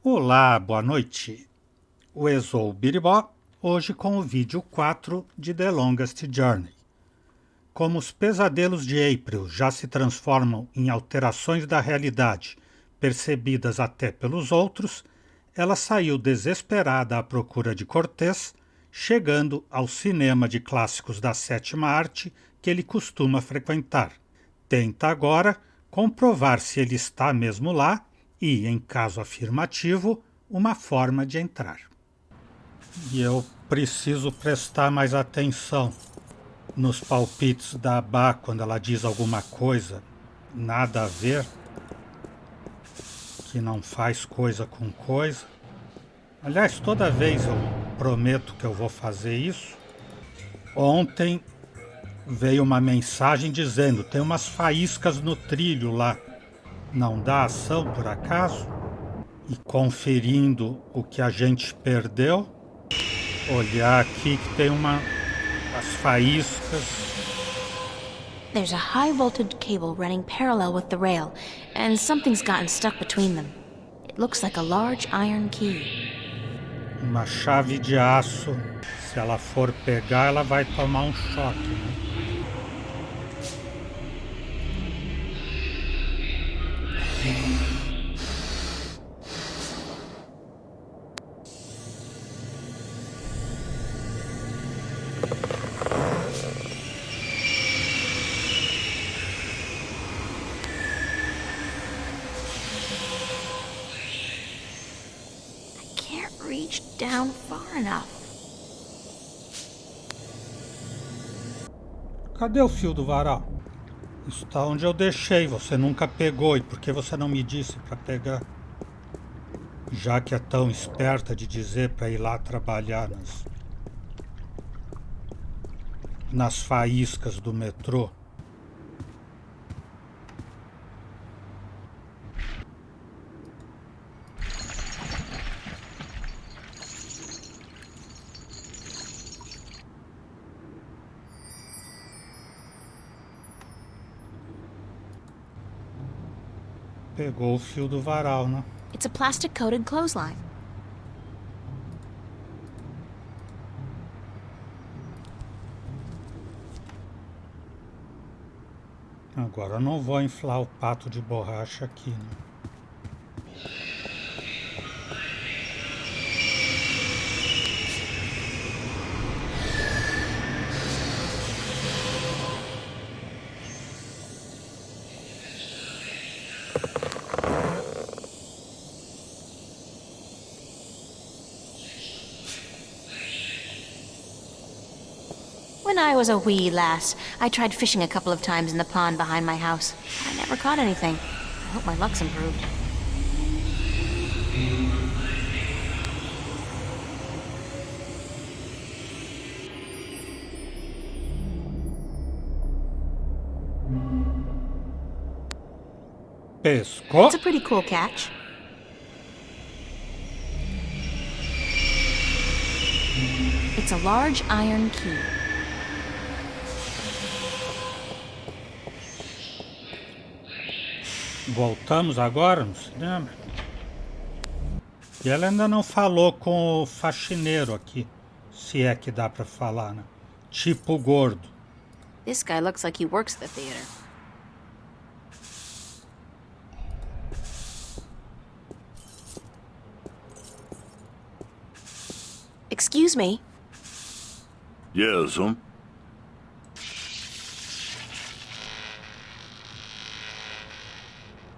Olá, boa noite. O Exou Biribó, hoje com o vídeo 4 de The Longest Journey. Como os pesadelos de April já se transformam em alterações da realidade, percebidas até pelos outros, ela saiu desesperada à procura de Cortês, chegando ao cinema de clássicos da sétima arte que ele costuma frequentar. Tenta agora comprovar se ele está mesmo lá e, em caso afirmativo, uma forma de entrar. E eu preciso prestar mais atenção nos palpites da Abá quando ela diz alguma coisa nada a ver, que não faz coisa com coisa. Aliás, toda vez eu prometo que eu vou fazer isso. Ontem veio uma mensagem dizendo: tem umas faíscas no trilho lá. Não dá ação por acaso? E conferindo o que a gente perdeu, olhar aqui que tem as faíscas. There's a high voltage cable running parallel with the rail, and something's gotten stuck between them. It looks like a large iron key. Uma chave de aço. Se ela for pegar, ela vai tomar um choque, né? Can't reach down far enough. Cadê o fio do varal? Está onde eu deixei, você nunca pegou. E por que você não me disse para pegar? Já que é tão esperta de dizer para ir lá trabalhar nas faíscas do metrô. Pegou o fio do varal, né? It's a plastic-coated clothesline. Agora eu não vou inflar o pato de borracha aqui, né? When I was a wee lass, I tried fishing a couple of times in the pond behind my house. I never caught anything. I hope my luck's improved. Pescou? It's a pretty cool catch. It's a large iron key. Voltamos agora no cinema. E ela ainda não falou com o faxineiro aqui. Se é que dá pra falar, né? Tipo gordo. This guy looks like he works at the theater. Excuse me. Yes'm.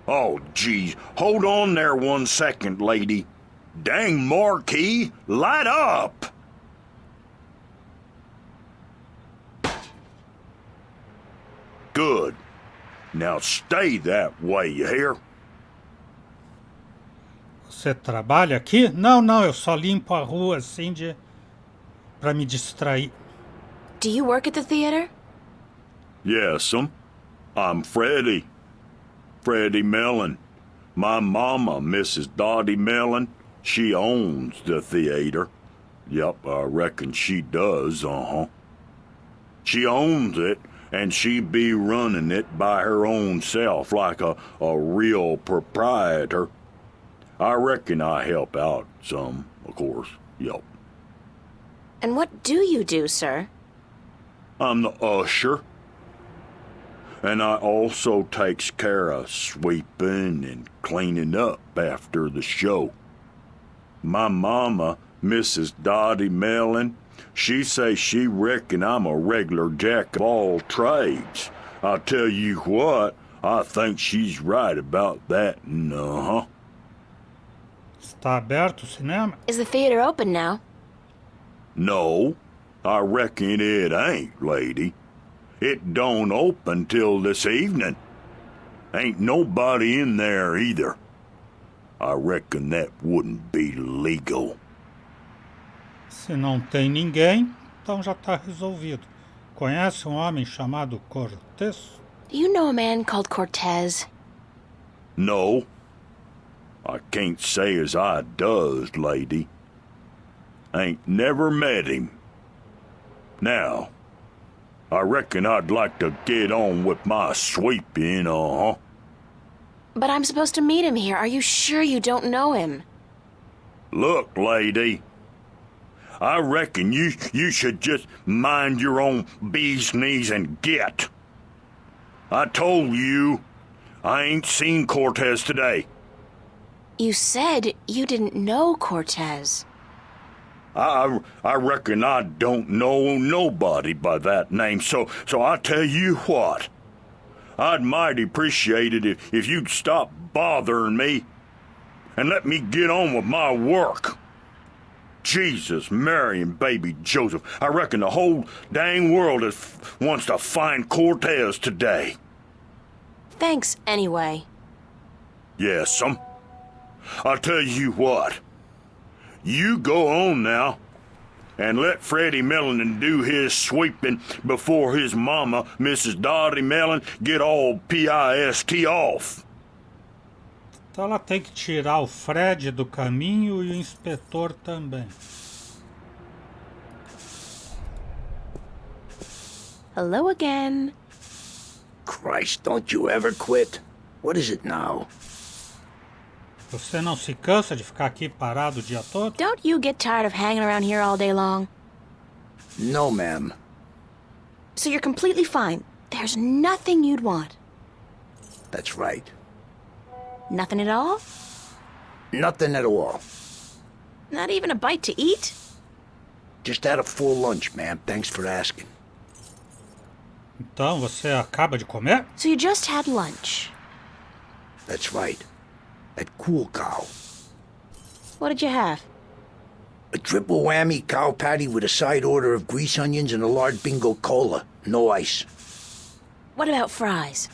Oh, geez. Hold on there 1 second, lady. Dang marquee, light up! Good. Now stay that way, you hear? Você trabalha aqui? Não, eu só limpo a rua assim pra me distrair. Do you work at the theater? Yes'm. I'm Freddie. Freddie Mellon. My mama, Mrs. Dottie Mellon, she owns the theater. Yep, I reckon she does, She owns it, and she be running it by her own self like a real proprietor. I reckon I help out some, of course. Yup. And what do you do, sir? I'm the usher. And I also takes care of sweeping and cleaning up after the show. My mama, Mrs. Dottie Mellon, she say she reckon I'm a regular jack of all trades. I tell you what, I think she's right about that. Uh-huh. Está aberto o cinema? Is the theater open now? No, I reckon it ain't, lady. It don't open till this evening. Ain't nobody in there either. I reckon that wouldn't be legal. Se não tem ninguém, então já está resolvido. Conhece um homem chamado Cortez? Do you know a man called Cortez? No, I can't say as I does, lady. Ain't never met him. Now, I reckon I'd like to get on with my sweeping, uh-huh. But I'm supposed to meet him here. Are you sure you don't know him? Look, lady, I reckon you should just mind your own bee's knees and get. I told you, I ain't seen Cortez today. You said you didn't know Cortez. I reckon I don't know nobody by that name, so I tell you what. I'd mighty appreciate it if you'd stop bothering me and let me get on with my work. Jesus, Mary, and baby Joseph, I reckon the whole dang world wants to find Cortez today. Thanks, anyway. Yes'm. I'll tell you what. You go on now, and let Freddie Mellon do his sweeping before his mama, Mrs. Dottie Mellon, get all pissed off. Então ela tem que tirar o Fred do caminho e o inspetor também. Hello again. Christ, don't you ever quit. What is it now? Você não se cansa de ficar aqui parado o dia todo? Don't you get tired of hanging around here all day long? No, ma'am. So you're completely fine. There's nothing you'd want. That's right. Nothing at all? Nothing at all. Not even a bite to eat? Just had a full lunch, ma'am. Thanks for asking. Então você acaba de comer? So you just had lunch. That's right. At Cool Cow. What did you have? A triple whammy cow patty with a side order of grease onions and a large bingo cola. No ice. What about fries?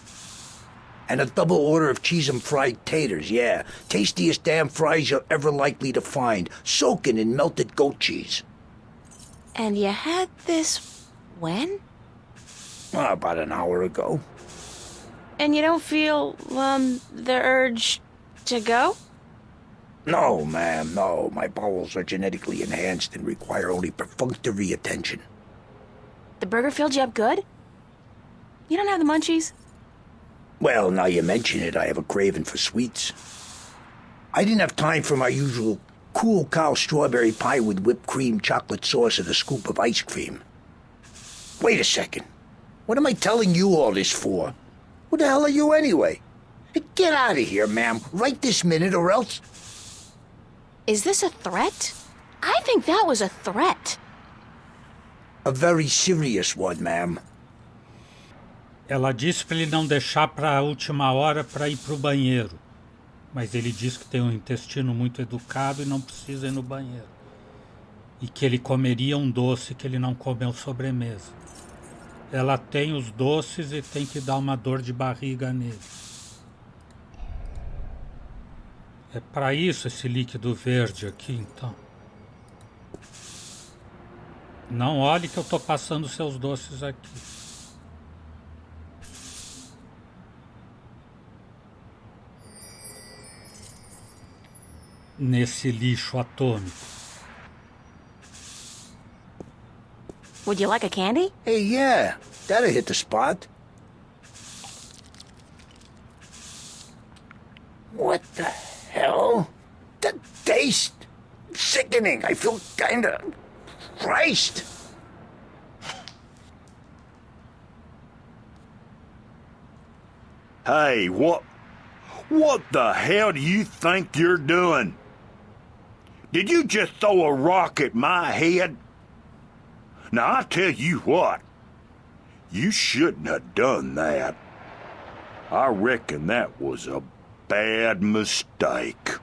And a double order of cheese and fried taters, yeah. Tastiest damn fries you're ever likely to find. Soaking in melted goat cheese. And you had this when? About an hour ago. And you don't feel, the urge to go? No, ma'am, no. My bowels are genetically enhanced and require only perfunctory attention. The burger filled you up good? You don't have the munchies? Well, now you mention it, I have a craving for sweets. I didn't have time for my usual Cool Cow strawberry pie with whipped cream, chocolate sauce, and a scoop of ice cream. Wait a second. What am I telling you all this for? Who the hell are you anyway? Get out of here, ma'am, right this minute, or else... Is this a threat? I think that was a threat. A very serious one, ma'am. Ela disse para ele não deixar para a última hora para ir para o banheiro. Mas ele diz que tem um intestino muito educado e não precisa ir no banheiro. E que ele comeria um doce que ele não comeu sobremesa. Ela tem os doces e tem que dar uma dor de barriga nele. É para isso esse líquido verde aqui, então. Não olhe que eu tô passando seus doces aqui. Nesse lixo atômico. Would you like a candy? Hey, yeah, that'll hit the spot. What the hell? taste? Sickening. I feel kinda... Christ. Hey, what the hell do you think you're doing? Did you just throw a rock at my head? Now, I tell you what, you shouldn't have done that. I reckon that was a bad mistake.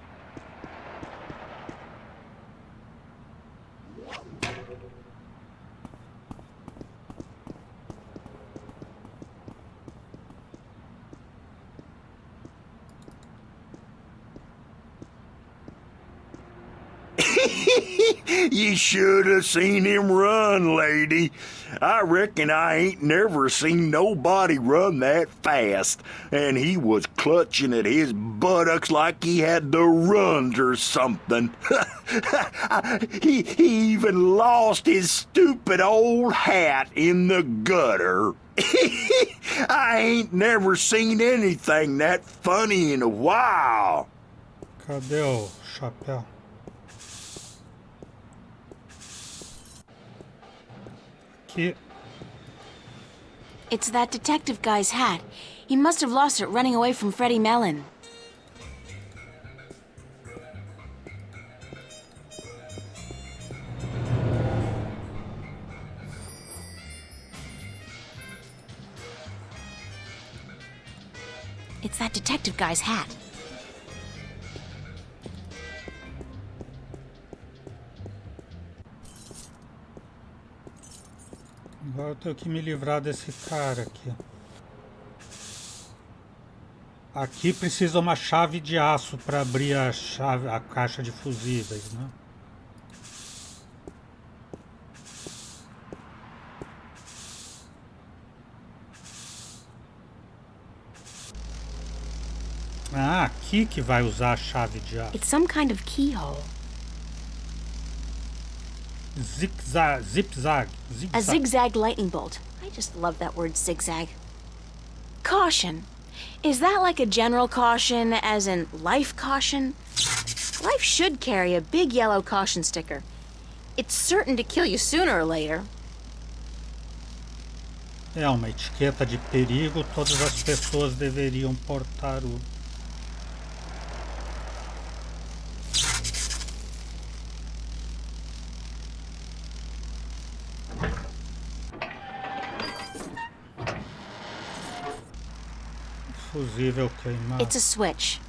You should have seen him run, lady. I reckon I ain't never seen nobody run that fast, and he was clutching at his buttocks like he had the runs or something. He even lost his stupid old hat in the gutter. I ain't never seen anything that funny in a while. Cadê o chapéu? Aqui. It's that detective guy's hat. He must have lost it running away from Freddie Mellon. It's that detective guy's hat. Agora eu tenho que me livrar desse cara aqui. Aqui precisa uma chave de aço para abrir a caixa de fusíveis, né? Ah, aqui que vai usar a chave de aço. It's some kind of keyhole. Zigzag. A zigzag lightning bolt. I just love that word, zigzag. Caution. Is that like a general caution, as in life caution? Life should carry a big yellow caution sticker. It's certain to kill you sooner or later. É uma etiqueta de perigo, todas as pessoas deveriam portar o... Fusível queimado. It's a switch.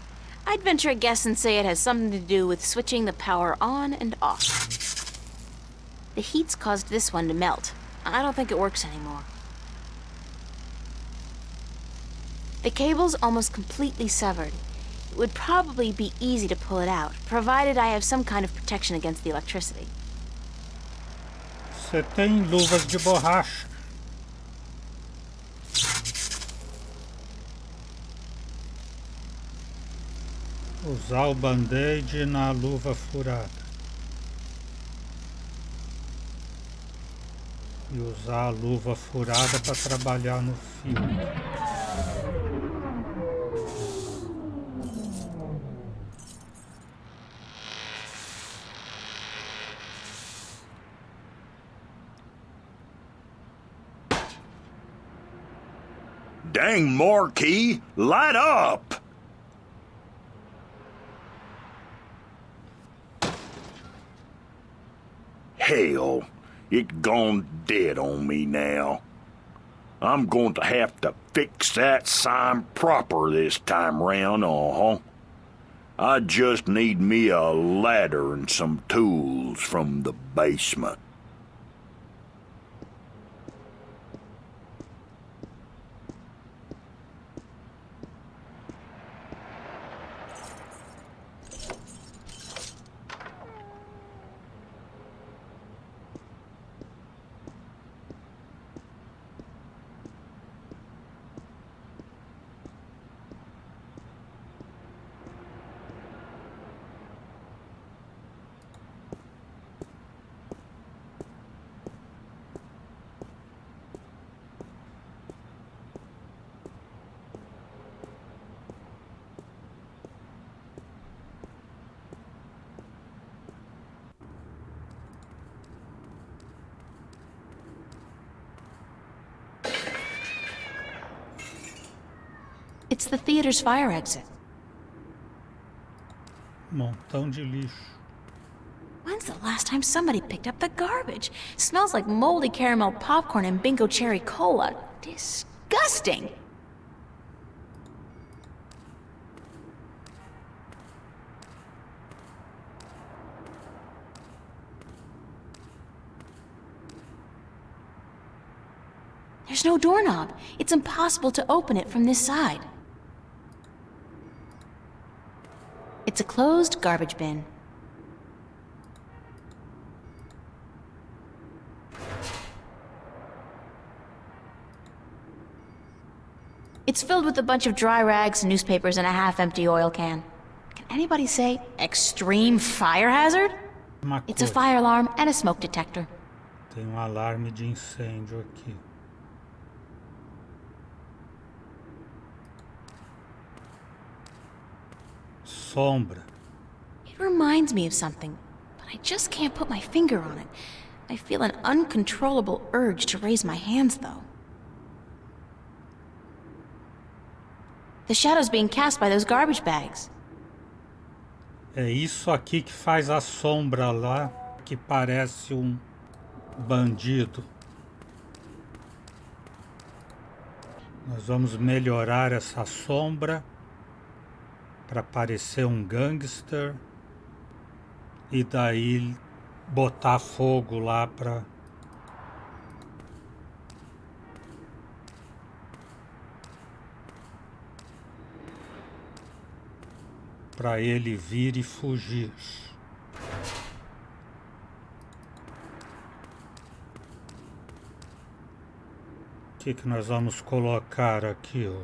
I'd venture a guess and say it has something to do with switching the power on and off. The heat's caused this one to melt. I don't think it works anymore. The cable's almost completely severed. It would probably be easy to pull it out, provided I have some kind of protection against the electricity. Você tem luvas de borracha. Usar o band-aid na luva furada. E usar a luva furada para trabalhar no fio. Dang, Marquis, light up! Hell, it gone dead on me now. I'm going to have to fix that sign proper this time round, I just need me a ladder and some tools from the basement. It's the theater's fire exit. Montão de lixo. When's the last time somebody picked up the garbage? Smells like moldy caramel popcorn and bingo cherry cola. Disgusting! There's no doorknob. It's impossible to open it from this side. It's a closed garbage bin. It's filled with a bunch of dry rags, newspapers, and a half-empty oil can. Can anybody say extreme fire hazard? It's a fire alarm and a smoke detector. Tem alarme de incêndio aqui. Sombra. It reminds me of something, but I just can't put my finger on it. I feel an uncontrollable urge to raise my hands, though. The shadow's being cast by those garbage bags. É isso aqui que faz a sombra lá, que parece bandido. Nós vamos melhorar essa sombra para parecer gangster e daí botar fogo lá para ele vir e fugir. O que nós vamos colocar aqui, ó?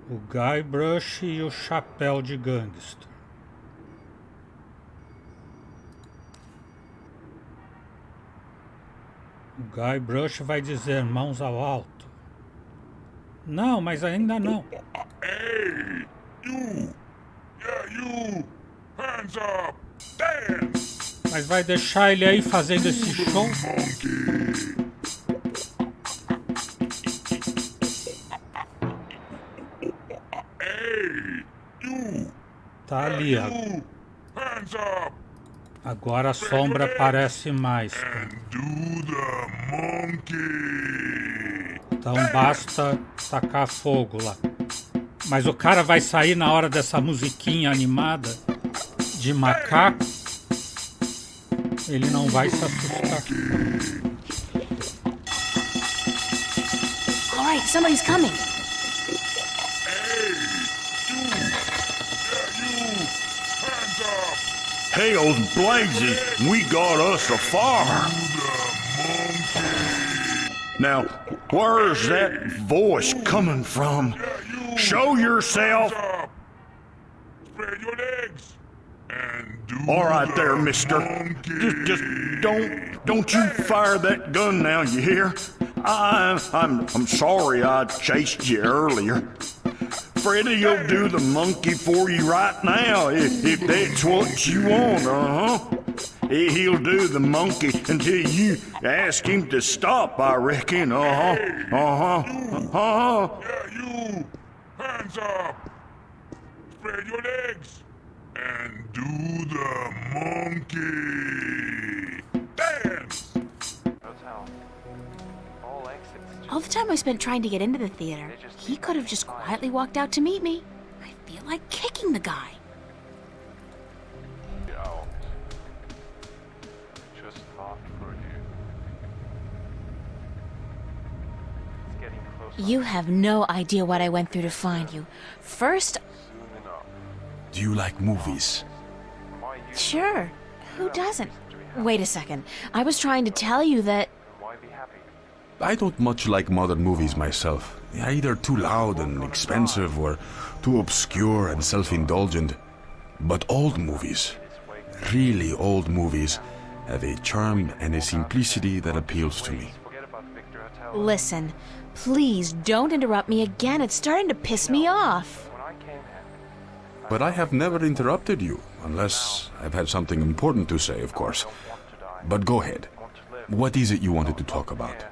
O Guybrush e o chapéu de gangster. O Guybrush vai dizer mãos ao alto. Não, mas ainda não. Hey, you! Yeah, you! Hands up! Dance! Mas vai deixar ele aí fazendo esse show? Monkey! Hey, you! Tá ali, ó. Hands up! Agora a sombra aparece mais. And do the monkey! Então basta tacar fogo lá. Mas o cara vai sair na hora dessa musiquinha animada de macaco. Ele não vai se assustar. All right, somebody's coming. Hell's blazes, we got us a fire. Now, where's that voice coming from? Show yourself. Spread your legs. And do All right there, the mister. monkey. Just don't you fire that gun now, you hear? I'm sorry I chased you earlier. Freddy'll do the monkey for you right now, if that's what you want, He'll do the monkey until you ask him to stop, I reckon, Yeah, you! Hands up! Spread your legs! And do the monkey! Dance! All the time I spent trying to get into the theater, he could have just quietly walked out to meet me. I feel like kicking the guy. Just thought for you. It's getting closer. You have no idea what I went through to find you. First, Soon enough. Do you like movies? Why you? sure, who doesn't? Wait a second, I was trying to tell you that... Why be happy? I don't much like modern movies myself. They're either too loud and expensive or too obscure and self-indulgent. But old movies, really old movies, have a charm and a simplicity that appeals to me. Forget about Victor Hotel. Listen, please don't interrupt me again. It's starting to piss me off. When I came here, But I have never interrupted you, unless I've had something important to say, of course. I want to die. But go ahead. I want to live. What is it you wanted to talk about?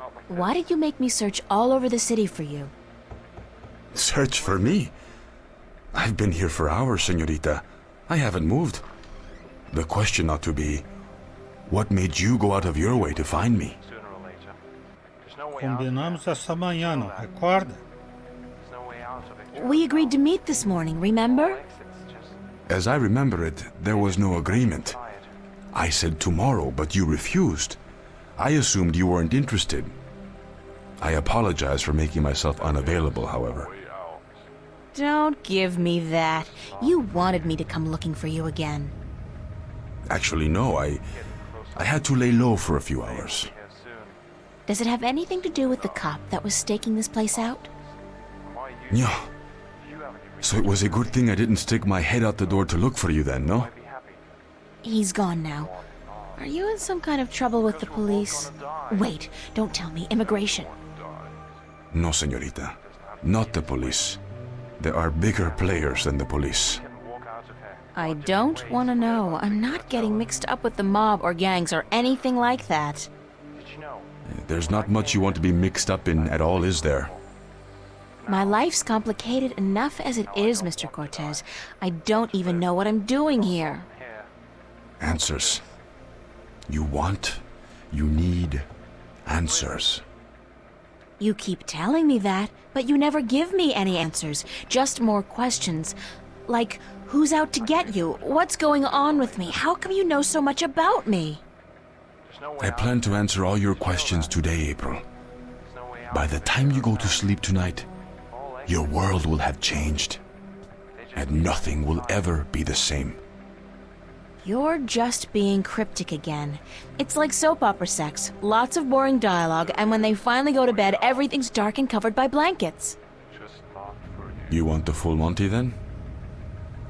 Not like Why did you make me search all over the city for you? Search for me? I've been here for hours, señorita. I haven't moved. The question ought to be, what made you go out of your way to find me? Sooner or later. There's no way out. Combinamos essa manhã, não recorda? There's no way out of it. We agreed to meet this morning, remember? Exit's just As I remember it, there was no agreement. tired. I said tomorrow, but you refused. I assumed you weren't interested. I apologize for making myself unavailable, however. Don't give me that. You wanted me to come looking for you again. Actually, no, I had to lay low for a few hours. Here soon. Does it have anything to do with the cop that was staking this place out? Why you? Yeah. You have any reason So it was a good thing I didn't stick my head out the door to look for you then, no? to be happy? He's gone now. Are you in some kind of trouble with the police? Wait, don't tell me. Immigration. No, señorita. Not the police. There are bigger players than the police. Walk out of here. I don't want to know. I'm not getting mixed up with the mob or gangs or anything like that. Did you know? There's not much you want to be mixed up in at all, is there? My life's complicated enough as it is, Mr. Cortez. I don't even know what I'm doing here. Here. Answers. You need answers. You keep telling me that, but you never give me any answers. Just more questions. Like, who's out to get you? What's going on with me? How come you know so much about me? There's no way I out. plan to answer all your questions today, April. There's no way out. By the time you go to sleep tonight, All your world will have changed, and nothing will ever be the same. You're just being cryptic again. It's like soap opera sex. Lots of boring dialogue, and when they finally go to bed, everything's dark and covered by blankets. Just not for you. You want the full Monty then?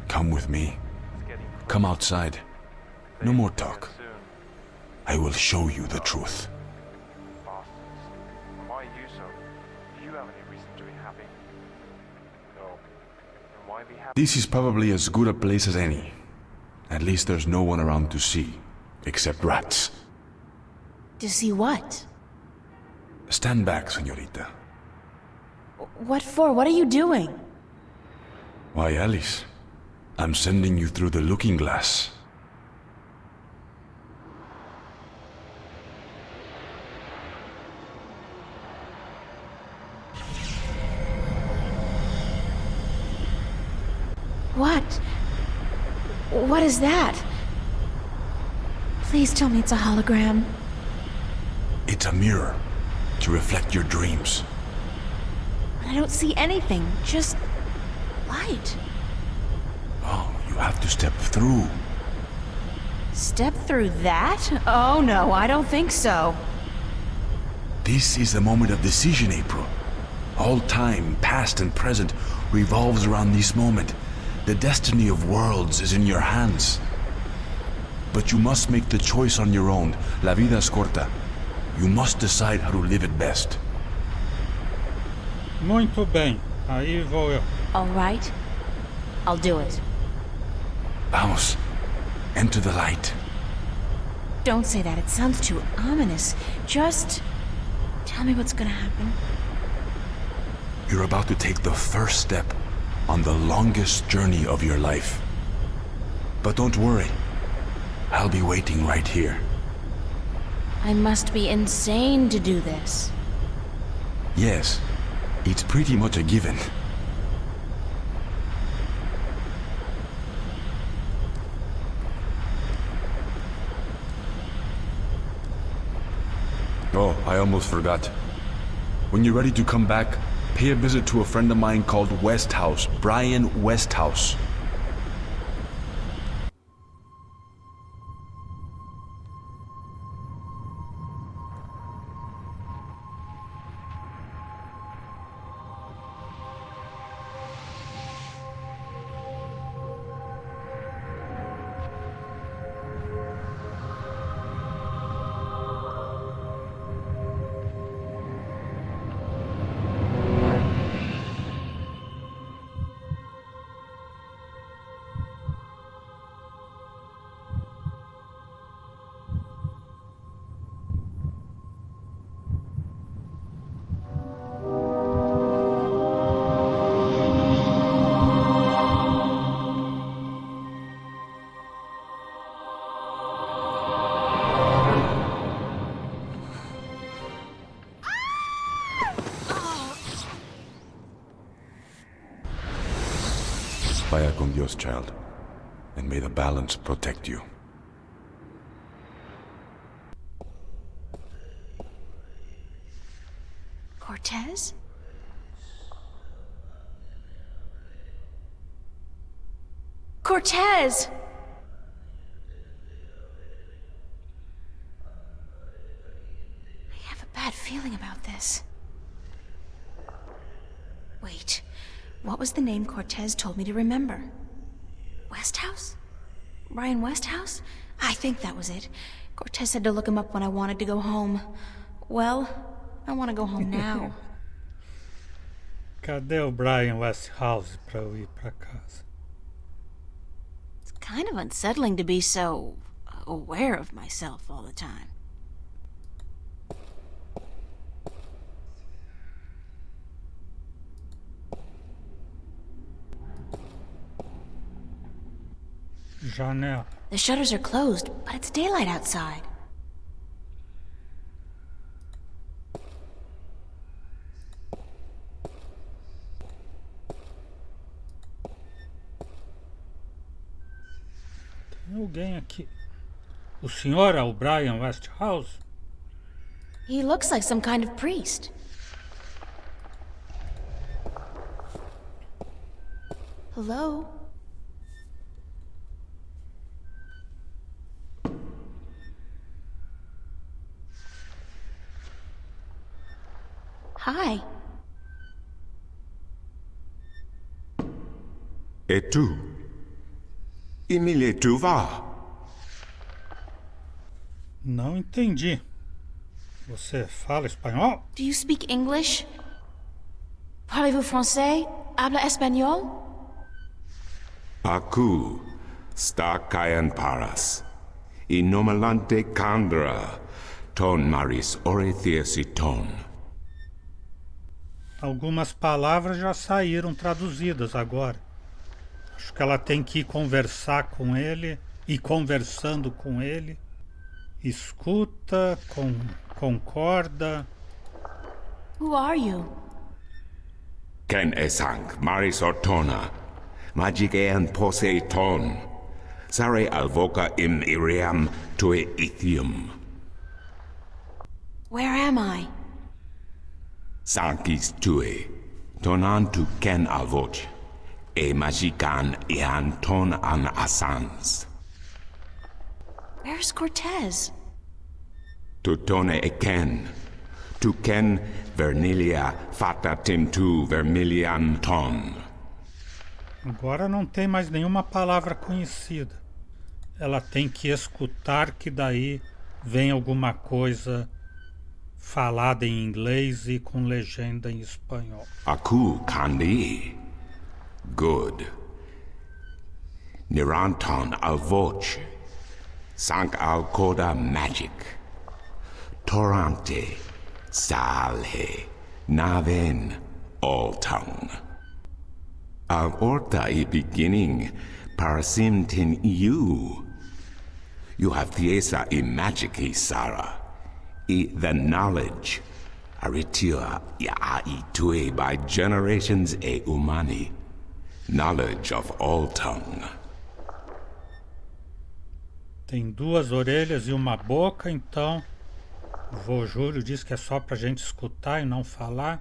Come with me. It's getting Come outside. No more talk. soon. I will show you the truth. Bastards. Why you so? Do you have any reason to be happy? No. Then why be happy? This is probably as good a place as any. At least there's no one around to see, except rats. To see what? Stand back, señorita. What for? What are you doing? Why, Alice, I'm sending you through the looking glass. What? What is that? Please tell me it's a hologram. It's a mirror to reflect your dreams. I don't see anything, just light. Oh, you have to step through. Step through that? Oh no, I don't think so. This is the moment of decision, April. All time, past and present, revolves around this moment. The destiny of worlds is in your hands. But you must make the choice on your own. La vida es corta. You must decide how to live it best. Muito bem, aí vou eu. All right, I'll do it. Vamos. Enter the light. Don't say that, it sounds too ominous. Just tell me what's gonna happen. You're about to take the first step on the longest journey of your life. But don't worry. I'll be waiting right here. I must be insane to do this. Yes, it's pretty much a given. Oh, I almost forgot. When you're ready to come back, pay a visit to a friend of mine called Westhouse, Brian Westhouse. Dios, child. And may the balance protect you. Cortez? Cortez! I have a bad feeling about this. Wait, what was the name Cortez told me to remember? Westhouse? Brian Westhouse? I think that was it. Cortez said to look him up when I wanted to go home. Well, I want to go home now. Cadê o Brian Westhouse pra eu ir pra casa? It's kind of unsettling to be so aware of myself all the time. Janela. The shutters are closed, but it's daylight outside. Tem alguém aqui. O senhor é o Brian Westhouse? He looks like some kind of priest. Hello? Hi. Et tu? Emile, tu vas? Não entendi. Você fala espanhol? Do you speak English? Parlez-vous français? Habla español? Aku, sta caen paras. Inomalante candra, ton maris orethesiton. Algumas palavras já saíram traduzidas agora. Acho que ela tem que ir conversar com ele, e conversando com ele. Escuta, concorda. Who are you? Ken esang maris ortona, magigean poseiton. Sare alvoca im iriam tue ithium. Where am I? Sankis tue, tonan tu ken alvoch, e magican ian ton an asans. Where's Cortez? Tu tone e ken, tu ken vernilia fata tu vermilian ton. Agora não tem mais nenhuma palavra conhecida. Ela tem que escutar que daí vem alguma coisa falada em inglês e com legenda em espanhol. Aku kandi. Good. Niranton alvoch. Sank al coda magic. Torante. Salhe. Naven. All tongue. Al orta e beginning. Parasimtin you. You have thiesa e magici Sara. E the knowledge. Aritia ya ai tue by generations e umani. Knowledge of all tongue. Tem duas orelhas e uma boca, então o vô Júlio diz que é só pra gente escutar e não falar.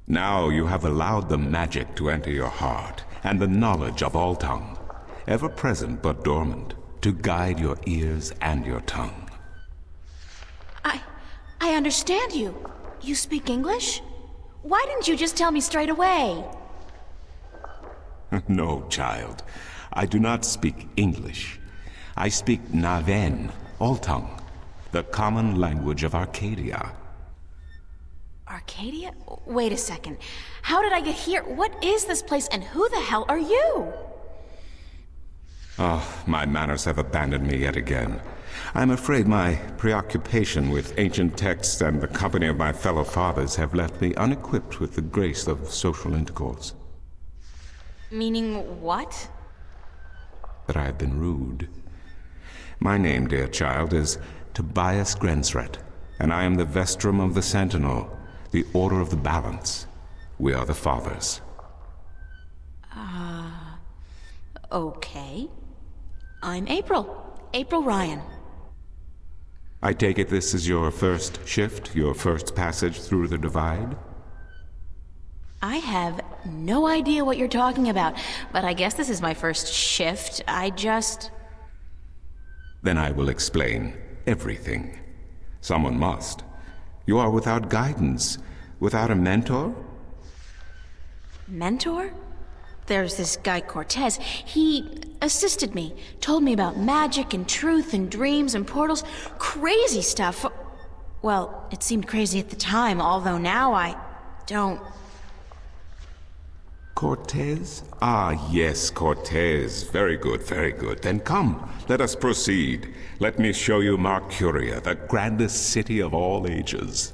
Now you have allowed the magic to enter your heart, and the knowledge of all tongue, ever present but dormant, to guide your ears and your tongue. I understand you. You speak English? Why didn't you just tell me straight away? No, child. I do not speak English. I speak Naven, all tongue, the common language of Arcadia. Arcadia? Wait a second. How did I get here? What is this place, and who the hell are you? Oh, my manners have abandoned me yet again. I'm afraid my preoccupation with ancient texts and the company of my fellow fathers have left me unequipped with the grace of social intercourse. Meaning what? That I have been rude. My name, dear child, is Tobias Grensret, and I am the Vestrum of the Sentinel, the Order of the Balance. We are the Fathers. Okay. I'm April. April Ryan. I take it this is your first shift, your first passage through the divide? I have no idea what you're talking about, but I guess this is my first shift. Then I will explain everything. Someone must. You are without guidance, without a mentor? Mentor? There's this guy Cortez. He assisted me, told me about magic and truth and dreams and portals. Crazy stuff. Well, it seemed crazy at the time, although now I don't... Cortez? Ah, yes, Cortez. Very good, very good. Then come, let us proceed. Let me show you Mercuria, the grandest city of all ages.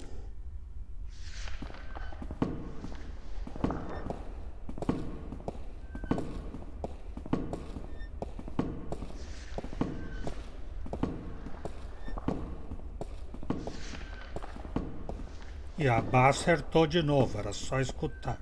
E a Bá acertou de novo, era só escutar.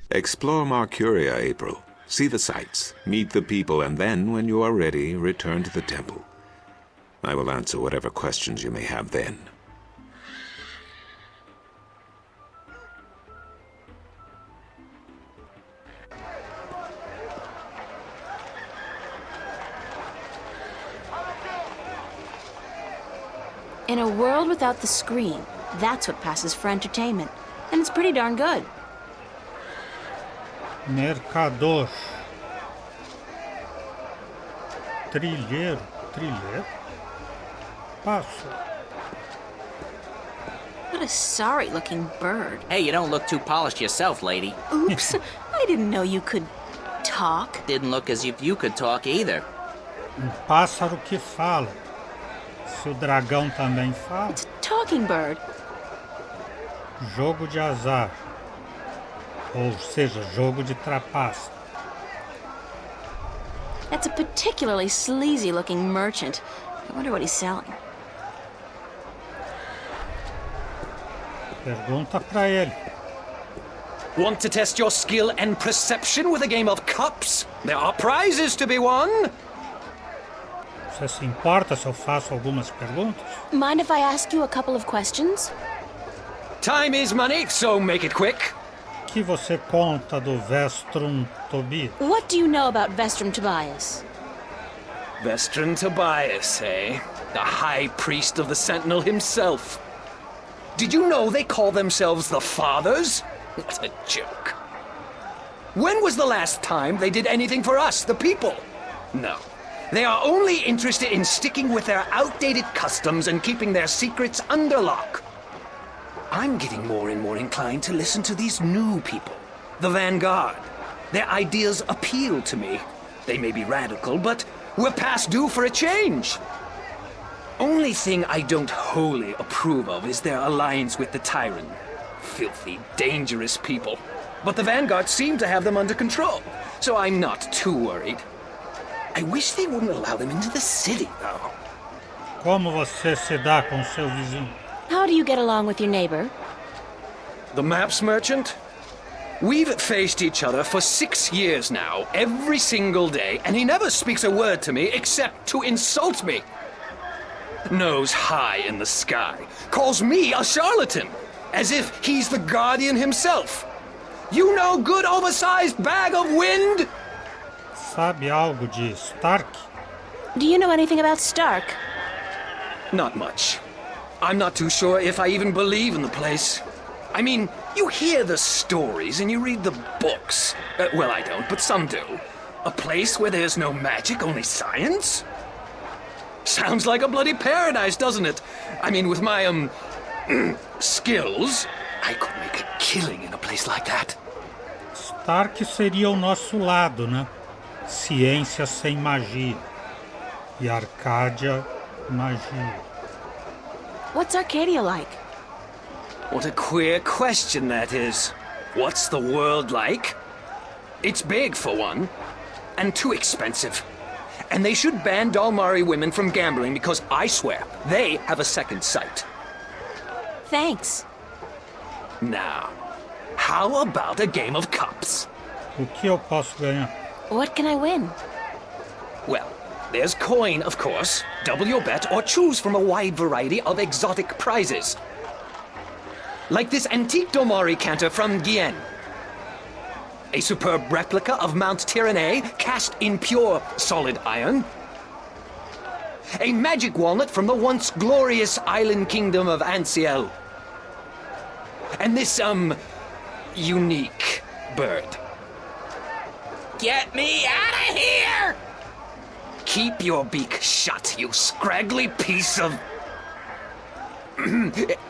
Explore Mercuria, April. See the sights, meet the people, and then, when you are ready, return to the temple. I will answer whatever questions you may have then. In a world without the screen, that's what passes for entertainment. And it's pretty darn good. Mercador. Trilheiro. Trilheiro? Passo. What a sorry-looking bird. Hey, you don't look too polished yourself, lady. Oops, I didn't know you could talk. Didn't look as if you could talk either. Pássaro que fala. Se o dragão também fala. It's a talking bird. Jogo de azar. Ou seja, jogo de trapaça. That's a particularly sleazy-looking merchant. I wonder what he's selling. Pergunta pra ele. Want to test your skill and perception with a game of cups? There are prizes to be won. Você se importa se eu faço algumas perguntas? Mind if I ask you a couple of questions? Time is money, so make it quick. O que você conta do Vestrum Tobias? What do you know about Vestrum Tobias? Vestron Tobias, eh? The high priest of the Sentinel himself. Did you know they call themselves the Fathers? What a joke. When was the last time they did anything for us, the people? No. They are only interested in sticking with their outdated customs and keeping their secrets under lock. I'm getting more and more inclined to listen to these new people, the Vanguard. Their ideas appeal to me. They may be radical, but we're past due for a change. Only thing I don't wholly approve of is their alliance with the Tyrant. Filthy, dangerous people. But the Vanguard seem to have them under control, so I'm not too worried. I wish they wouldn't allow them into the city, though. Como você se dá com seu vizinho? How do you get along with your neighbor? The maps merchant? We've faced each other for 6 years now, every single day, and he never speaks a word to me except to insult me. Nose high in the sky, calls me a charlatan, as if he's the guardian himself. You know, good oversized bag of wind? Sabe algo de Stark? Do you know anything about Stark? Not much. I'm not too sure if I even believe in the place. I mean, you hear the stories and you read the books. Well, I don't, but some do. A place where there's no magic, only science? Sounds like a bloody paradise, doesn't it? I mean, with my, skills, I could make a killing in a place like that. Stark seria o nosso lado, né? Ciência sem magia. E Arcádia, magia. What's Arcadia like? What a queer question that is. What's the world like? It's big, for one, and too expensive. And they should ban Dalmari women from gambling because I swear, they have a second sight. Thanks. Now, how about a game of cups? O que eu posso ganhar? What can I win? Well, there's coin, of course. Double your bet or choose from a wide variety of exotic prizes. Like this antique Domari canter from Guyenne. A superb replica of Mount Tyranny cast in pure solid iron. A magic walnut from the once glorious island kingdom of Ansiel. And this, unique bird. Get me out of here! Keep your beak shut, you scraggly piece of...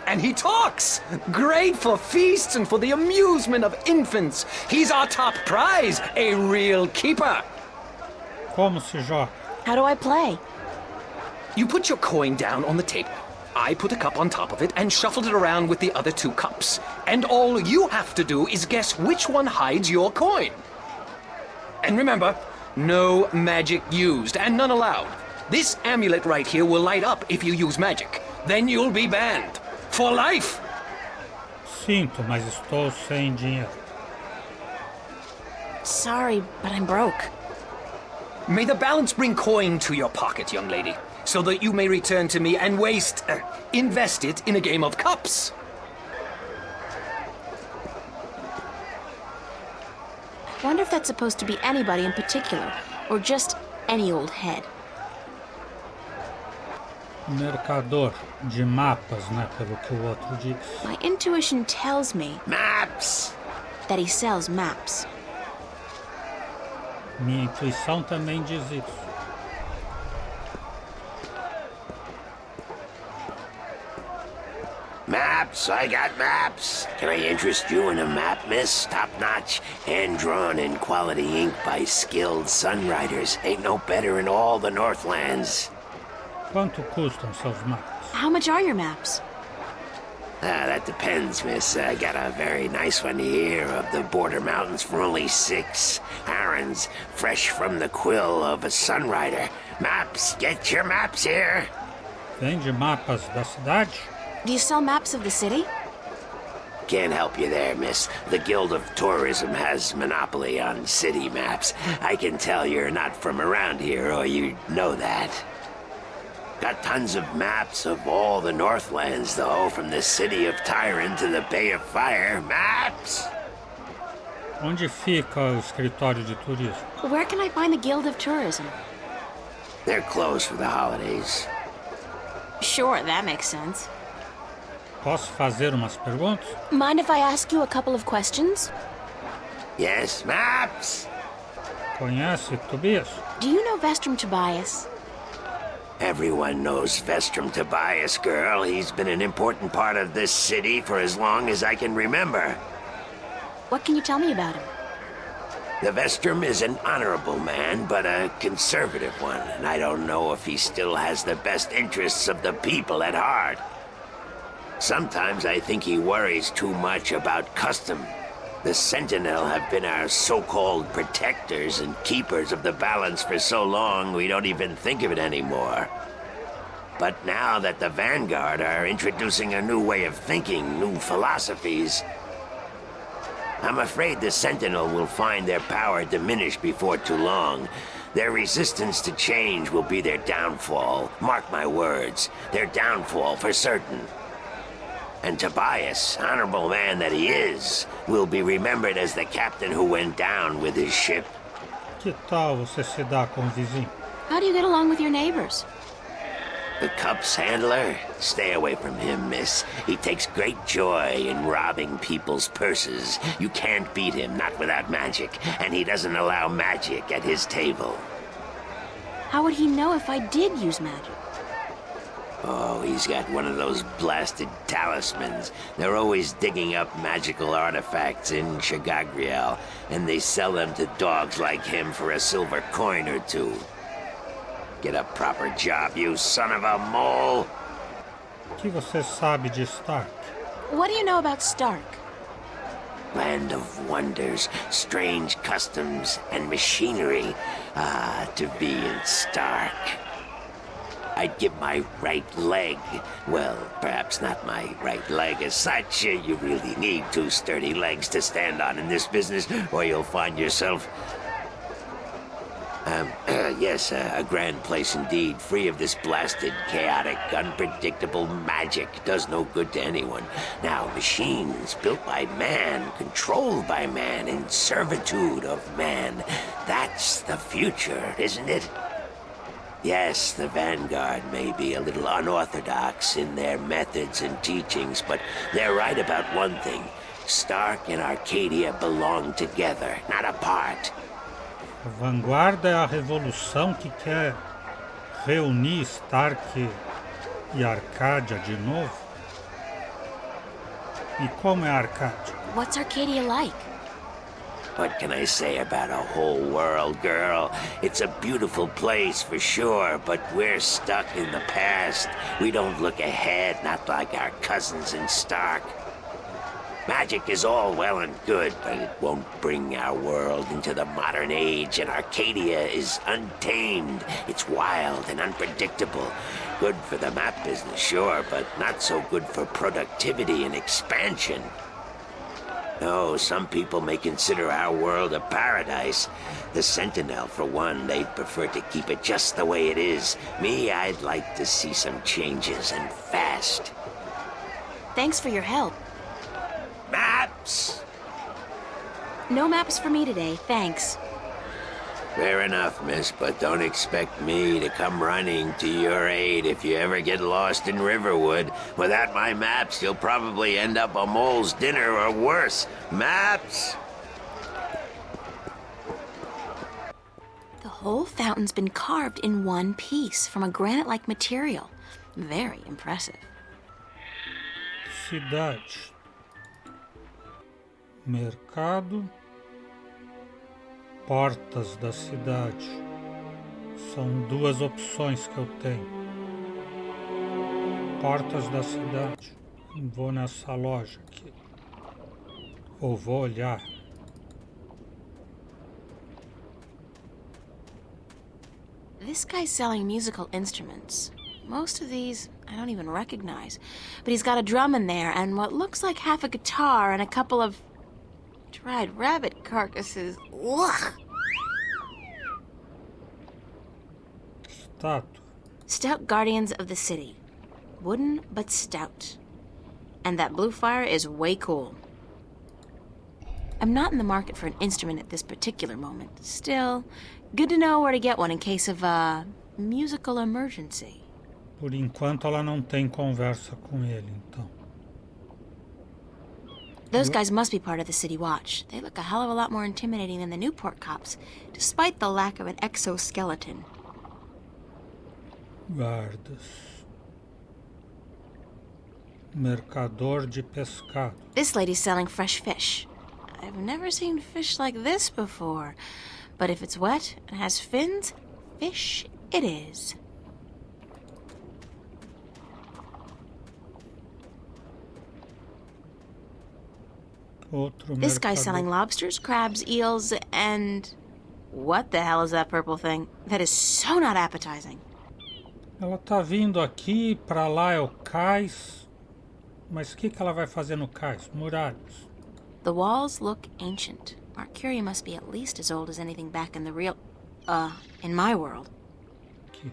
And he talks! Great for feasts and for the amusement of infants. He's our top prize, a real keeper. Como se joga? How do I play? You put your coin down on the table. I put a cup on top of it and shuffled it around with the other two cups. And all you have to do is guess which one hides your coin. And remember, no magic used and none allowed. This amulet right here will light up if you use magic. Then you'll be banned. For life! Sinto, mas estou sem dinheiro. Sorry, but I'm broke. May the balance bring coin to your pocket, young lady, so that you may return to me and invest it in a game of cups. I wonder if that's supposed to be anybody in particular, or just any old head. Mercador de mapas, né? Pelo que o outro diz. My intuition tells me Maps! that he sells maps. Minha intuição também diz isso. Maps, I got maps. Can I interest you in a map, miss? Top-notch, hand-drawn in quality ink by skilled sunwriters. Ain't no better in all the Northlands. Quanto custam seus mapas? How much are your maps? That depends, miss. I got a very nice one here of the Border Mountains for only 6 arons, fresh from the quill of a sunwriter. Maps, get your maps here. Vende mapas da cidade? Do you sell maps of the city? Can't help you there, miss. The Guild of Tourism has monopoly on city maps. I can tell you're not from around here, or you'd know that. Got tons of maps of all the Northlands, though, from the city of Tyron to the Bay of Fire. Maps! Onde fica o escritório de turismo? Where can I find the Guild of Tourism? They're closed for the holidays. Sure, that makes sense. Posso fazer umas perguntas? Mind if I ask you a couple of questions? Yes, maps! Conhece Tobias? Do you know Vestrum Tobias? Everyone knows Vestrum Tobias, girl. He's been an important part of this city for as long as I can remember. What can you tell me about him? The Vestrum is an honorable man, but a conservative one, and I don't know if he still has the best interests of the people at heart. Sometimes I think he worries too much about custom. The Sentinel have been our so-called protectors and keepers of the balance for so long we don't even think of it anymore. But now that the Vanguard are introducing a new way of thinking, new philosophies, I'm afraid the Sentinel will find their power diminish before too long. Their resistance to change will be their downfall. Mark my words, their downfall for certain. And Tobias, honorable man that he is, will be remembered as the captain who went down with his ship. Que tal você se dá com o vizinho? How do you get along with your neighbors? The Cups handler? Stay away from him, miss. He takes great joy in robbing people's purses. You can't beat him, not without magic. And he doesn't allow magic at his table. How would he know if I did use magic? Oh, he's got one of those blasted talismans. They're always digging up magical artifacts in Chagagriel, and they sell them to dogs like him for a silver coin or two. Get a proper job, you son of a mole! O que você sabe de Stark? What do you know about Stark? Land of wonders, strange customs, and machinery. Ah, to be in Stark. I'd give my right leg. Well, perhaps not my right leg as such. You really need two sturdy legs to stand on in this business, or you'll find yourself... yes, a grand place indeed, free of this blasted, chaotic, unpredictable magic. Does no good to anyone. Now, machines built by man, controlled by man, in servitude of man. That's the future, isn't it? Yes, the Vanguard may be a little unorthodox in their methods and teachings, but they're right about one thing. Stark and Arcadia belong together, not apart. A vanguarda é a revolução que quer reunir Stark e Arcádia de novo? E como é Arcádia? What's Arcadia like? What can I say about a whole world, girl? It's a beautiful place for sure, but we're stuck in the past. We don't look ahead, not like our cousins in Stark. Magic is all well and good, but it won't bring our world into the modern age, and Arcadia is untamed. It's wild and unpredictable. Good for the map business, sure, but not so good for productivity and expansion. No, some people may consider our world a paradise. The Sentinel, for one, they'd prefer to keep it just the way it is. Me, I'd like to see some changes, and fast. Thanks for your help. Maps! No maps for me today, thanks. Fair enough, miss, but don't expect me to come running to your aid if you ever get lost in Riverwood. Without my maps, you'll probably end up a mole's dinner or worse. Maps! The whole fountain's been carved in one piece from a granite-like material. Very impressive. Cidade. Mercado. Portas da cidade. São duas opções que eu tenho. Portas da cidade. Vou nessa loja aqui. Ou vou olhar. This guy's selling musical instruments. Most of these I don't even recognize. But he's got a drum in there and what looks like half a guitar and a couple of dried rabbit carcasses. Ugh! Estátua. Stout guardians of the city. Wooden, but stout. And that blue fire is way cool. I'm not in the market for an instrument at this particular moment. Still, good to know where to get one in case of a musical emergency. Por enquanto ela não tem conversa com ele, então. Those guys must be part of the City Watch. They look a hell of a lot more intimidating than the Newport cops, despite the lack of an exoskeleton. Guardas. Mercador de pescado. This lady's selling fresh fish. I've never seen fish like this before. But if it's wet and has fins, fish it is. This guy's selling lobsters, crabs, eels, and... What the hell is that purple thing? That is so not appetizing. Ela tá vindo aqui, pra lá é o cais. Mas o que ela vai fazer no cais? Muralhas. The walls look ancient. Arcadia must be at least as old as anything back in the real... in my world. Aqui.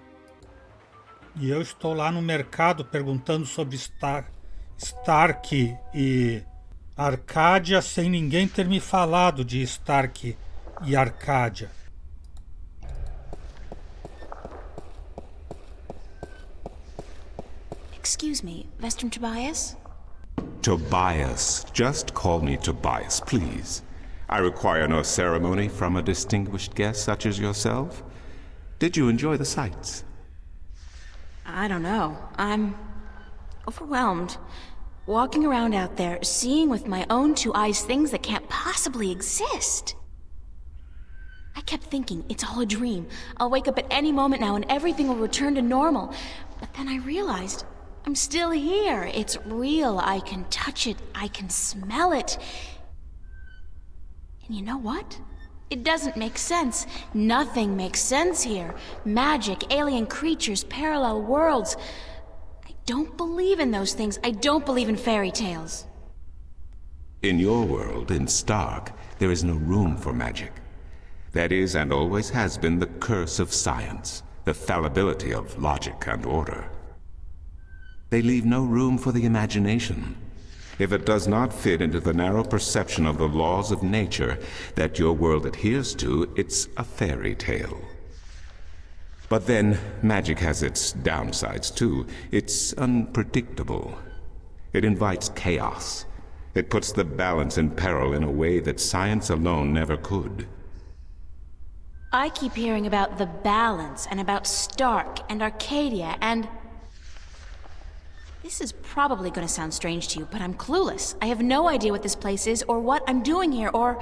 E eu estou lá no mercado perguntando sobre Stark e Arcádia sem ninguém ter me falado de Stark e Arcádia. Excuse me, Vestrum Tobias? Tobias. Just call me Tobias, please. I require no ceremony from a distinguished guest such as yourself. Did you enjoy the sights? I don't know. I'm overwhelmed. Walking around out there, seeing with my own two eyes things that can't possibly exist. I kept thinking, it's all a dream. I'll wake up at any moment now and everything will return to normal. But then I realized, I'm still here. It's real. I can touch it. I can smell it. And you know what? It doesn't make sense. Nothing makes sense here. Magic, alien creatures, parallel worlds. I don't believe in those things. I don't believe in fairy tales. In your world, in Stark, there is no room for magic. That is, and always has been, the curse of science, the fallibility of logic and order. They leave no room for the imagination. If it does not fit into the narrow perception of the laws of nature that your world adheres to, it's a fairy tale. But then, magic has its downsides too. It's unpredictable. It invites chaos. It puts the balance in peril in a way that science alone never could. I keep hearing about the balance, and about Stark, and Arcadia, and... This is probably gonna sound strange to you, but I'm clueless. I have no idea what this place is, or what I'm doing here, or...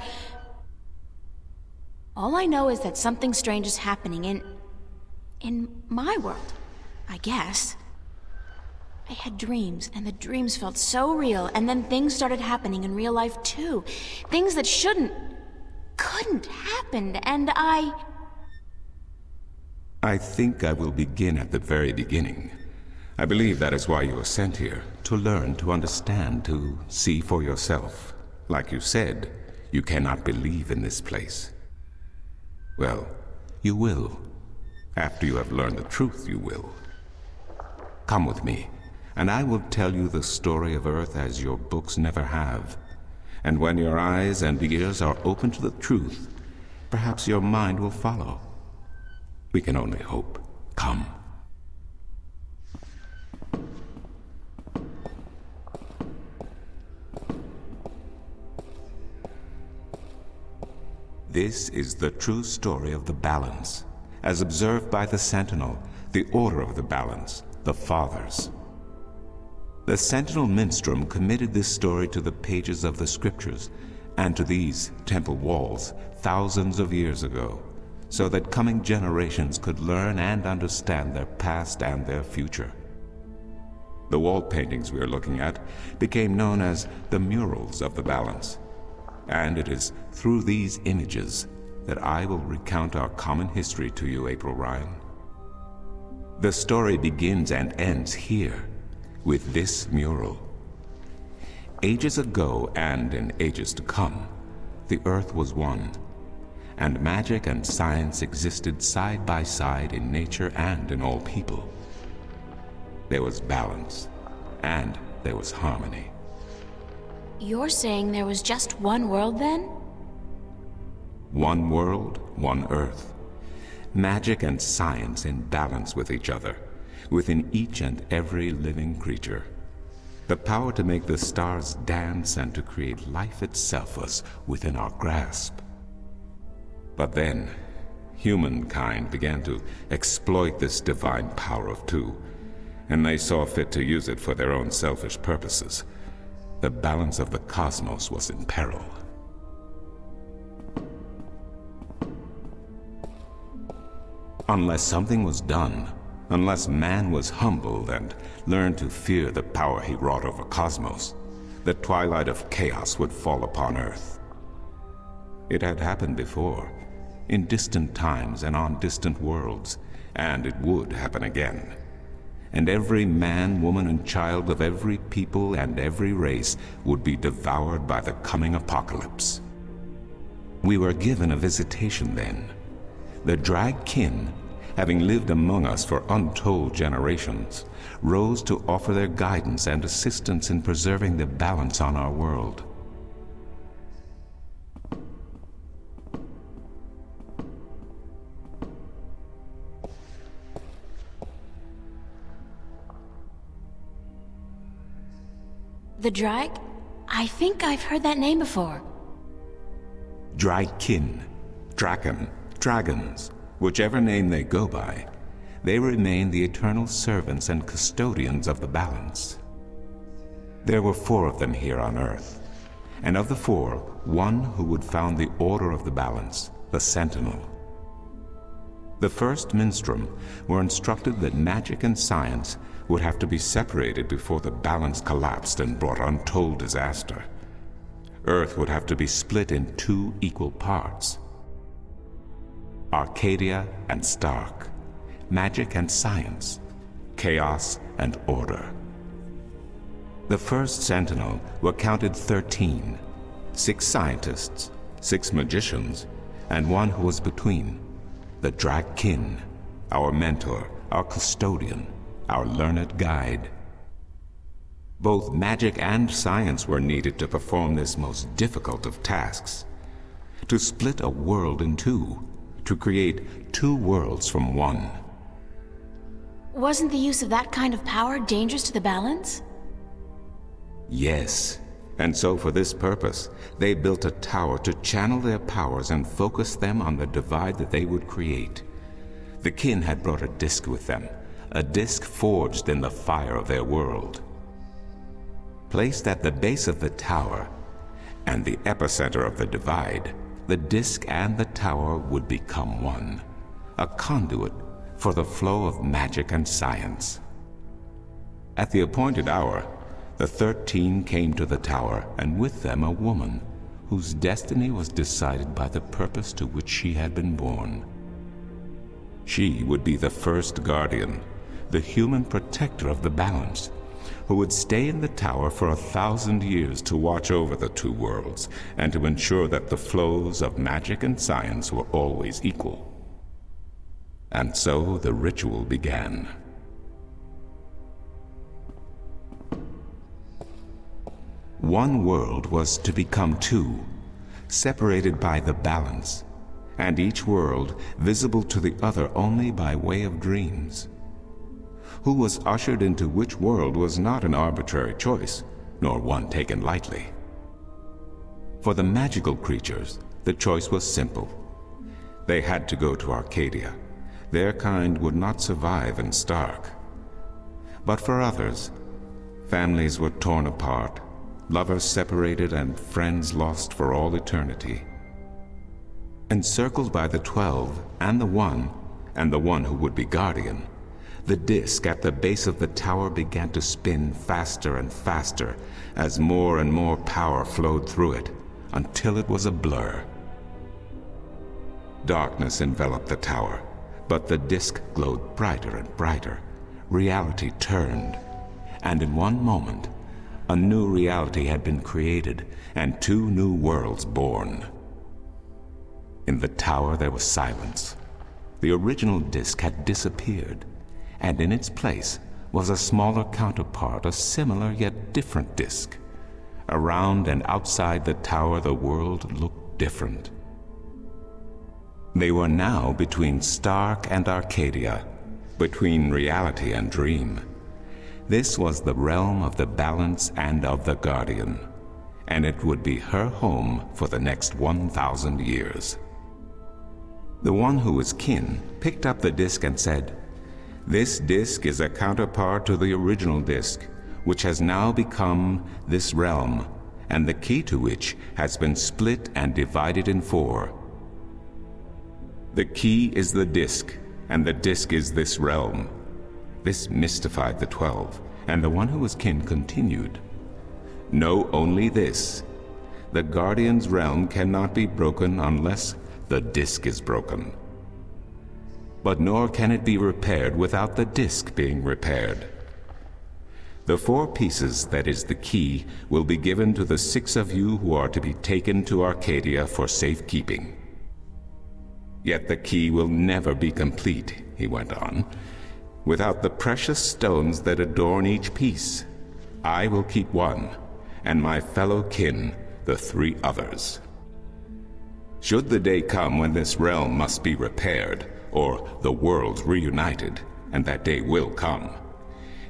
All I know is that something strange is happening in my world, I guess. I had dreams, and the dreams felt so real, and then things started happening in real life too. Things that couldn't happen, and I think I will begin at the very beginning. I believe that is why you were sent here, to learn, to understand, to see for yourself. Like you said, you cannot believe in this place. Well, you will. After you have learned the truth, you will. Come with me, and I will tell you the story of Earth as your books never have. And when your eyes and ears are open to the truth, perhaps your mind will follow. We can only hope. Come. This is the true story of the balance, as observed by the Sentinel, the Order of the Balance, the Fathers. The Sentinel Minstrom committed this story to the pages of the scriptures and to these temple walls thousands of years ago, so that coming generations could learn and understand their past and their future. The wall paintings we are looking at became known as the murals of the balance, and it is through these images that I will recount our common history to you, April Ryan. The story begins and ends here, with this mural. Ages ago, and in ages to come, the Earth was one, and magic and science existed side by side in nature and in all people. There was balance, and there was harmony. You're saying there was just one world then? One world, one Earth. Magic and science in balance with each other, within each and every living creature. The power to make the stars dance and to create life itself was within our grasp. But then, humankind began to exploit this divine power of two, and they saw fit to use it for their own selfish purposes. The balance of the cosmos was in peril. Unless something was done, unless man was humbled and learned to fear the power he wrought over cosmos, the twilight of chaos would fall upon Earth. It had happened before, in distant times and on distant worlds, and it would happen again. And every man, woman, and child of every people and every race would be devoured by the coming apocalypse. We were given a visitation then. The drag kin, having lived among us for untold generations, rose to offer their guidance and assistance in preserving the balance on our world. The Drag? I think I've heard that name before. Dragkin, Draken, dragons, whichever name they go by, they remain the eternal servants and custodians of the balance. There were 4 of them here on Earth, and of the 4, one who would found the order of the balance, the Sentinel. The first Minstrum were instructed that magic and science would have to be separated before the balance collapsed and brought untold disaster. Earth would have to be split in 2 equal parts. Arcadia and Stark, magic and science, chaos and order. The first Sentinel were counted 13, 6 scientists, 6 magicians, and one who was between, the Drak-Kin, our mentor, our custodian, our learned guide. Both magic and science were needed to perform this most difficult of tasks, to split a world in 2, to create 2 worlds from one. Wasn't the use of that kind of power dangerous to the balance? Yes, and so for this purpose, they built a tower to channel their powers and focus them on the divide that they would create. The kin had brought a disc with them, a disc forged in the fire of their world. Placed at the base of the tower and the epicenter of the divide, the disc and the tower would become one, a conduit for the flow of magic and science. At the appointed hour, the 13 came to the tower, and with them a woman whose destiny was decided by the purpose to which she had been born. She would be the first guardian, the human protector of the balance, who would stay in the tower for 1,000 years to watch over the 2 worlds and to ensure that the flows of magic and science were always equal. And so the ritual began. One world was to become 2, separated by the balance, and each world visible to the other only by way of dreams. Who was ushered into which world was not an arbitrary choice, nor one taken lightly. For the magical creatures, the choice was simple. They had to go to Arcadia. Their kind would not survive in Stark. But for others, families were torn apart, lovers separated, and friends lost for all eternity. Encircled by the 12 and the one who would be guardian, the disc at the base of the tower began to spin faster and faster as more and more power flowed through it, until it was a blur. Darkness enveloped the tower, but the disc glowed brighter and brighter. Reality turned, and in one moment, a new reality had been created and 2 new worlds born. In the tower there was silence. The original disc had disappeared, and in its place was a smaller counterpart, a similar yet different disc. Around and outside the tower the world looked different. They were now between Stark and Arcadia, between reality and dream. This was the realm of the balance and of the guardian, and it would be her home for the next 1,000 years. The one who was kin picked up the disc and said, "This disc is a counterpart to the original disc, which has now become this realm, and the key to which has been split and divided in 4. The key is the disc, and the disc is this realm." This mystified the 12, and the one who was kin continued, "Know only this. The Guardian's realm cannot be broken unless the disc is broken. But nor can it be repaired without the disc being repaired. The 4 pieces, that is the key, will be given to the 6 of you who are to be taken to Arcadia for safekeeping. Yet the key will never be complete," he went on, "without the precious stones that adorn each piece. I will keep 1, and my fellow kin the 3 others. Should the day come when this realm must be repaired, or the worlds reunited, and that day will come,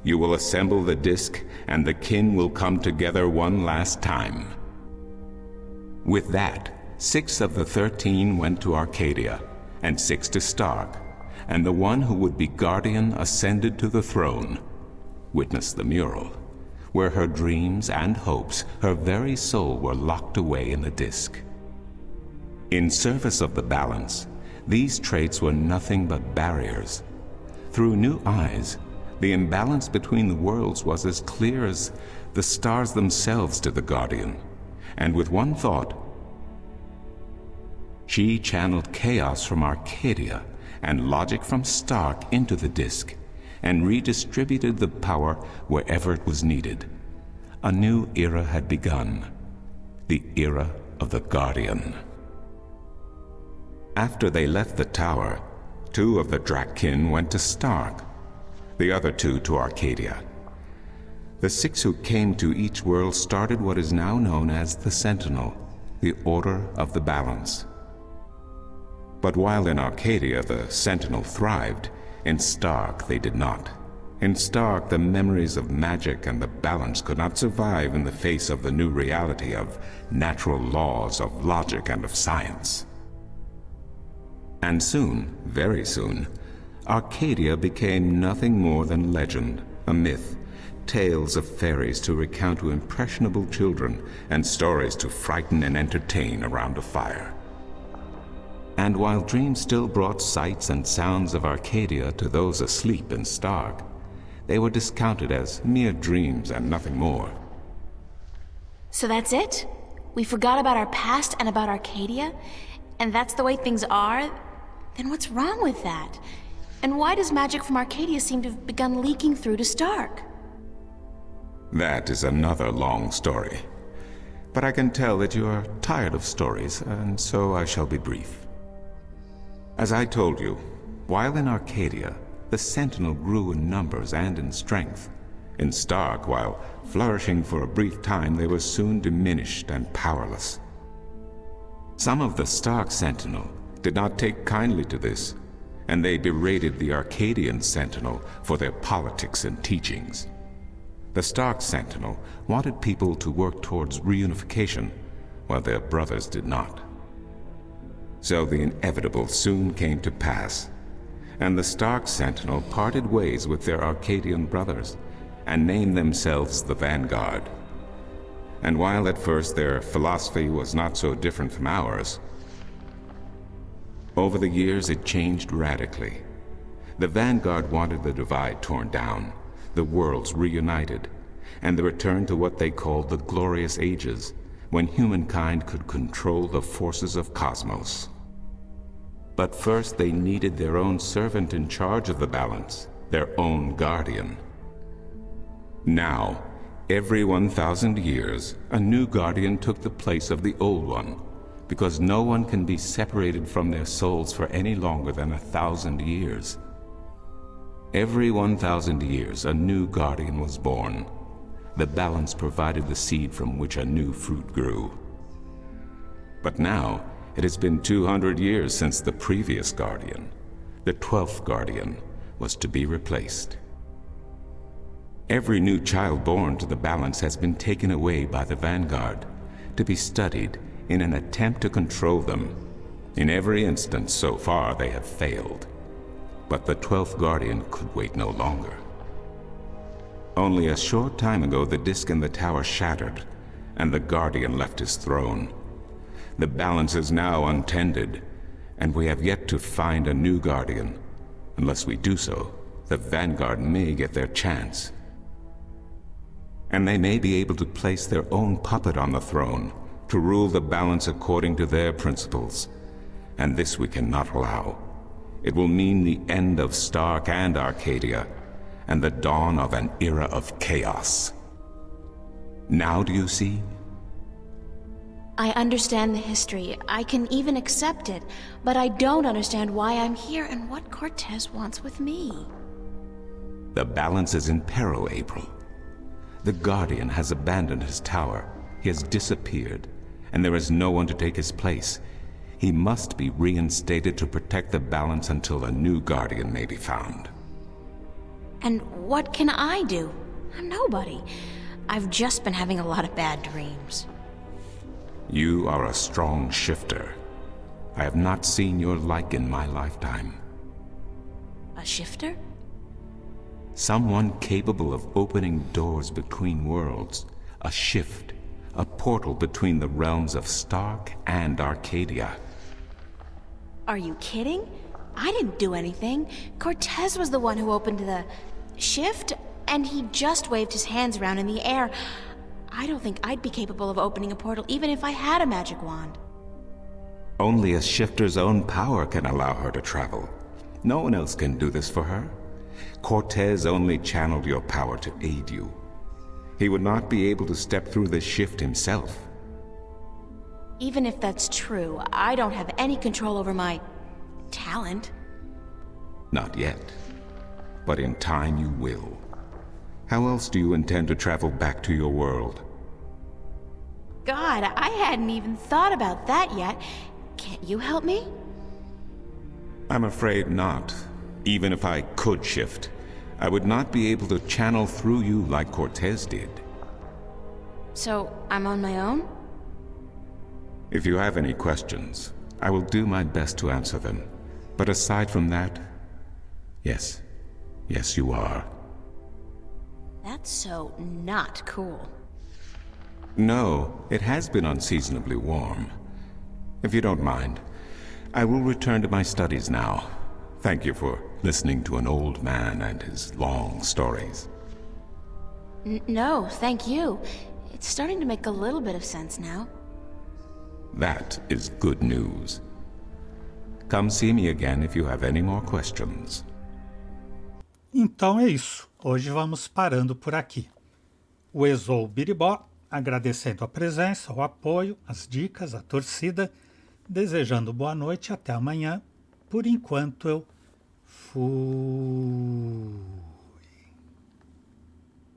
you will assemble the disc, and the kin will come together one last time." With that, 6 of the 13 went to Arcadia, and 6 to Stark, and the one who would be guardian ascended to the throne. Witness the mural, where her dreams and hopes, her very soul, were locked away in the disk. In service of the balance, these traits were nothing but barriers. Through new eyes, the imbalance between the worlds was as clear as the stars themselves to the Guardian. And with one thought, she channeled chaos from Arcadia and logic from Stark into the disk, and redistributed the power wherever it was needed. A new era had begun, the era of the Guardian. After they left the tower, 2 of the Drakkin went to Stark, the other 2 to Arcadia. The 6 who came to each world started what is now known as the Sentinel, the Order of the Balance. But while in Arcadia the Sentinel thrived, in Stark they did not. In Stark, the memories of magic and the balance could not survive in the face of the new reality of natural laws, of logic, and of science. And soon, very soon, Arcadia became nothing more than legend, a myth, tales of fairies to recount to impressionable children, and stories to frighten and entertain around a fire. And while dreams still brought sights and sounds of Arcadia to those asleep in Stark, they were discounted as mere dreams and nothing more. So that's it? We forgot about our past and about Arcadia? And that's the way things are? Then what's wrong with that? And why does magic from Arcadia seem to have begun leaking through to Stark? That is another long story. But I can tell that you are tired of stories, and so I shall be brief. As I told you, while in Arcadia, the Sentinel grew in numbers and in strength. In Stark, while flourishing for a brief time, they were soon diminished and powerless. Some of the Stark Sentinel did not take kindly to this, and they berated the Arcadian Sentinel for their politics and teachings. The Stark Sentinel wanted people to work towards reunification, while their brothers did not. So the inevitable soon came to pass, and the Stark Sentinel parted ways with their Arcadian brothers and named themselves the Vanguard. And while at first their philosophy was not so different from ours, over the years it changed radically. The Vanguard wanted the divide torn down, the worlds reunited, and the return to what they called the Glorious Ages, when humankind could control the forces of cosmos. But first they needed their own servant in charge of the balance, their own guardian. Now, every 1,000 years, a new guardian took the place of the old one, because no one can be separated from their souls for any longer than 1,000 years. Every 1,000 years, a new guardian was born. The balance provided the seed from which a new fruit grew. But now, it has been 200 years since the previous guardian, the 12th guardian, was to be replaced. Every new child born to the balance has been taken away by the Vanguard, to be studied in an attempt to control them. In every instance so far they have failed. But the 12th guardian could wait no longer. Only a short time ago the disk in the tower shattered, and the guardian left his throne. The balance is now untended, and we have yet to find a new guardian. Unless we do so, the Vanguard may get their chance. And they may be able to place their own puppet on the throne, to rule the balance according to their principles. And this we cannot allow. It will mean the end of Stark and Arcadia, and the dawn of an era of chaos. Now do you see? I understand the history. I can even accept it, but I don't understand why I'm here and what Cortez wants with me. The balance is in peril, April. The Guardian has abandoned his tower. He has disappeared, and there is no one to take his place. He must be reinstated to protect the balance until a new Guardian may be found. And what can I do? I'm nobody. I've just been having a lot of bad dreams. You are a strong shifter. I have not seen your like in my lifetime. A shifter? Someone capable of opening doors between worlds. A shift. A portal between the realms of Stark and Arcadia. Are you kidding? I didn't do anything. Cortez was the one who opened the shift, and he just waved his hands around in the air. I don't think I'd be capable of opening a portal even if I had a magic wand. Only a shifter's own power can allow her to travel. No one else can do this for her. Cortez only channeled your power to aid you. He would not be able to step through this shift himself. Even if that's true, I don't have any control over my talent. Not yet. But in time you will. How else do you intend to travel back to your world? God, I hadn't even thought about that yet. Can't you help me? I'm afraid not. Even if I could shift, I would not be able to channel through you like Cortez did. So, I'm on my own? If you have any questions, I will do my best to answer them. But aside from that, yes. Yes, you are. That's so not cool. No, it has been unseasonably warm. If you don't mind, I will return to my studies now. Thank you for listening to an old man and his long stories. No, thank you. It's starting to make a little bit of sense now. That is good news. Come see me again if you have any more questions. Então é isso. Hoje vamos parando por aqui. O Exou Biribó, agradecendo a presença, o apoio, as dicas, a torcida, desejando boa noite e até amanhã. Por enquanto eu fui.